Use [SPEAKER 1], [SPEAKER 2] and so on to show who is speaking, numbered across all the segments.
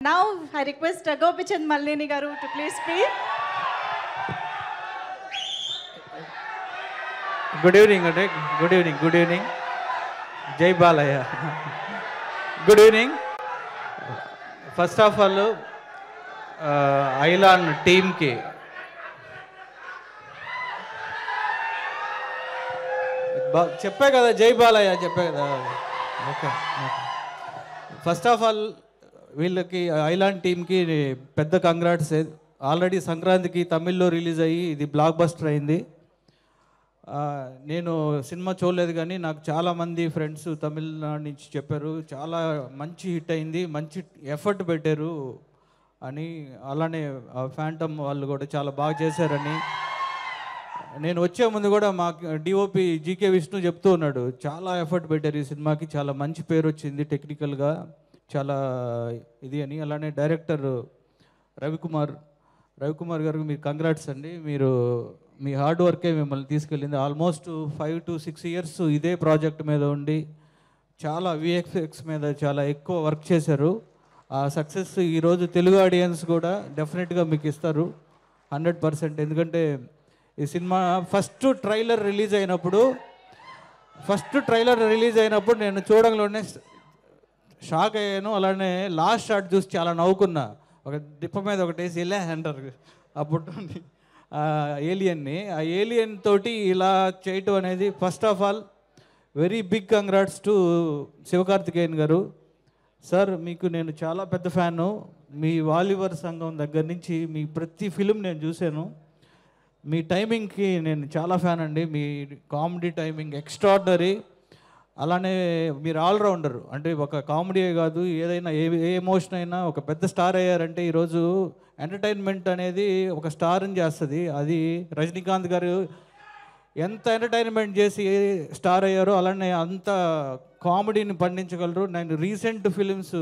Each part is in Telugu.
[SPEAKER 1] Now I request Gopichand Malini Garu to please speak.
[SPEAKER 2] Good evening, good evening, good evening. Jai Balaya. Good evening. First of all, Ailan team ki చెప్పే కదా జై బాలయ్య చెప్పే కదా. ఓకే ఫస్ట్ ఆఫ్ ఆల్ వీళ్ళకి ఐలాండ్ టీమ్కి పెద్ద కంగ్రాట్స్. ఆల్రెడీ సంక్రాంతికి తమిళ్లో రిలీజ్ అయ్యి ఇది బ్లాక్ బస్టర్ అయింది. నేను సినిమా చూడలేదు కానీ నాకు చాలామంది ఫ్రెండ్స్ తమిళనాడు నుంచి చెప్పారు చాలా మంచి హిట్ అయింది, మంచి ఎఫర్ట్ పెట్టారు అని. అలానే ఫ్యాంటమ్ వాళ్ళు కూడా చాలా బాగా చేశారని. నేను వచ్చే ముందు కూడా మా డిఓపి జీకే విష్ణు చెప్తూ ఉన్నాడు చాలా ఎఫర్ట్ పెట్టారు ఈ సినిమాకి, చాలా మంచి పేరు వచ్చింది టెక్నికల్గా చాలా ఇది అని. అలానే డైరెక్టర్ రవికుమార్ గారికి మీరు కంగ్రాట్స్ అండి. మీరు మీ హార్డ్ వర్కే మిమ్మల్ని తీసుకెళ్ళింది. ఆల్మోస్ట్ 5 to 6 years ఇదే ప్రాజెక్ట్ మీద ఉండి చాలా విఎఫ్ఎక్స్ మీద చాలా ఎక్కువ వర్క్ చేశారు. ఆ సక్సెస్ ఈరోజు తెలుగు ఆడియన్స్ కూడా డెఫినెట్గా మీకు ఇస్తారు 100%. ఎందుకంటే ఈ సినిమా ఫస్ట్ ట్రైలర్ రిలీజ్ అయినప్పుడు నేను చూడంలోనే షాక్ అయ్యాను. అలానే లాస్ట్ షాట్ చూసి చాలా నవ్వుకున్నా. ఒక డిప్ప మీద ఒకటేసి వెళ్ళా అంటారు అప్పుడు ఏలియన్ని. ఆ ఏలియన్ తోటి ఇలా చేయటం అనేది first of all very big congrats to Sivakarthikeyan garu. Sir మీకు నేను చాలా పెద్ద ఫ్యాను. మీ వాలివర్ సంఘం దగ్గర నుంచి మీ ప్రతి ఫిలిం నేను చూశాను. మీ టైమింగ్కి నేను చాలా ఫ్యాన్ అండి. మీ కామెడీ టైమింగ్ ఎక్స్ట్రాడినరీ. అలానే మీరు ఆల్రౌండర్, అంటే ఒక కామెడీ కాదు ఏదైనా ఏ ఎమోషన్ అయినా ఒక పెద్ద స్టార్ అయ్యారంటే ఈరోజు ఎంటర్టైన్మెంట్ అనేది ఒక స్టార్ని చేస్తుంది. అది రజనీకాంత్ గారు ఎంత ఎంటర్టైన్మెంట్ చేసి స్టార్ అయ్యారో అలానే అంత కామెడీని పండించగలరు. నేను రీసెంట్ ఫిలిమ్స్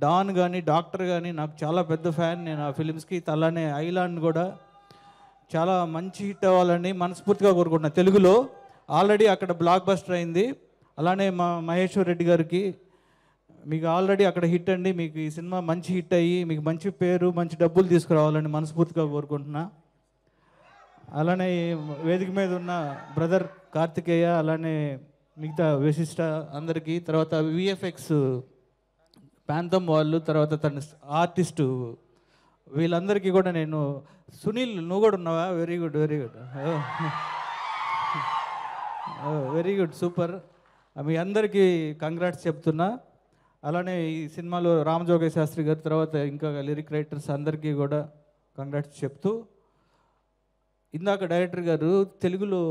[SPEAKER 2] డాన్ కానీ డాక్టర్ కానీ నాకు చాలా పెద్ద ఫ్యాన్ నేను ఆ ఫిలిమ్స్కి. అలానే ఐలాండ్ కూడా చాలా మంచి హిట్ అవ్వాలని మనస్ఫూర్తిగా కోరుకుంటున్నాను. తెలుగులో ఆల్రెడీ అక్కడ బ్లాక్ బస్టర్ అయింది. అలానే మా మహేశ్వర్ రెడ్డి గారికి మీకు ఆల్రెడీ అక్కడ హిట్ అండి. మీకు ఈ సినిమా మంచి హిట్ అయ్యి మీకు మంచి పేరు మంచి డబ్బులు తీసుకురావాలని మనస్ఫూర్తిగా కోరుకుంటున్నా. అలానే వేదిక మీద ఉన్న బ్రదర్ కార్తికేయ అలానే మిగతా విశిష్ట అందరికీ, తర్వాత విఎఫ్ఎక్స్ ప్యాంతమ్ వాళ్ళు, తర్వాత తన ఆర్టిస్టు వీళ్ళందరికీ కూడా నేను సునీల్ నువ్వు కూడా ఉన్నావా? Very good very good super. మీ అందరికీ కంగ్రాట్స్ చెప్తున్నా. అలానే ఈ సినిమాలో రామజోగయ్య శాస్త్రి గారు తర్వాత ఇంకా లిరిక్ రైటర్స్ అందరికీ కూడా కంగ్రాట్స్ చెప్తూ, ఇందాక డైరెక్టర్ గారు తెలుగులో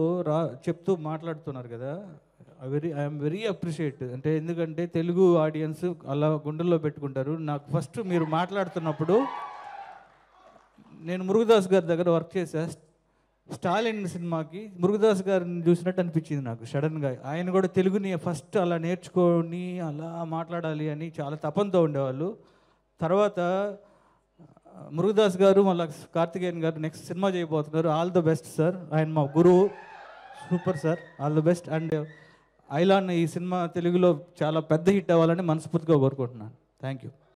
[SPEAKER 2] చెప్తూ మాట్లాడుతున్నారు కదా, ఐఎమ్ వెరీ అప్రిషియేట్. అంటే ఎందుకంటే తెలుగు ఆడియన్స్ అలా గుండెల్లో పెట్టుకుంటారు. నాకు ఫస్ట్ మీరు మాట్లాడుతున్నప్పుడు నేను మురుగదాస్ గారి దగ్గర వర్క్ చేశా. స్టాలిన్ సినిమాకి మురుగదాస్ గారిని చూసినట్టు అనిపించింది నాకు సడన్గా. ఆయన కూడా తెలుగుని ఫస్ట్ అలా నేర్చుకొని అలా మాట్లాడాలి అని చాలా తపంతో ఉండేవాళ్ళు. తర్వాత మురుగదాస్ గారు మళ్ళీ కార్తికేయన్ గారు నెక్స్ట్ సినిమా చేయబోతున్నారు. All the best sir. ఆయన మా గురువు. Super sir, all the best. And Ayalaan ఈ సినిమా తెలుగులో చాలా పెద్ద హిట్ అవ్వాలని మనస్ఫూర్తిగా కోరుకుంటున్నాను. Thank you.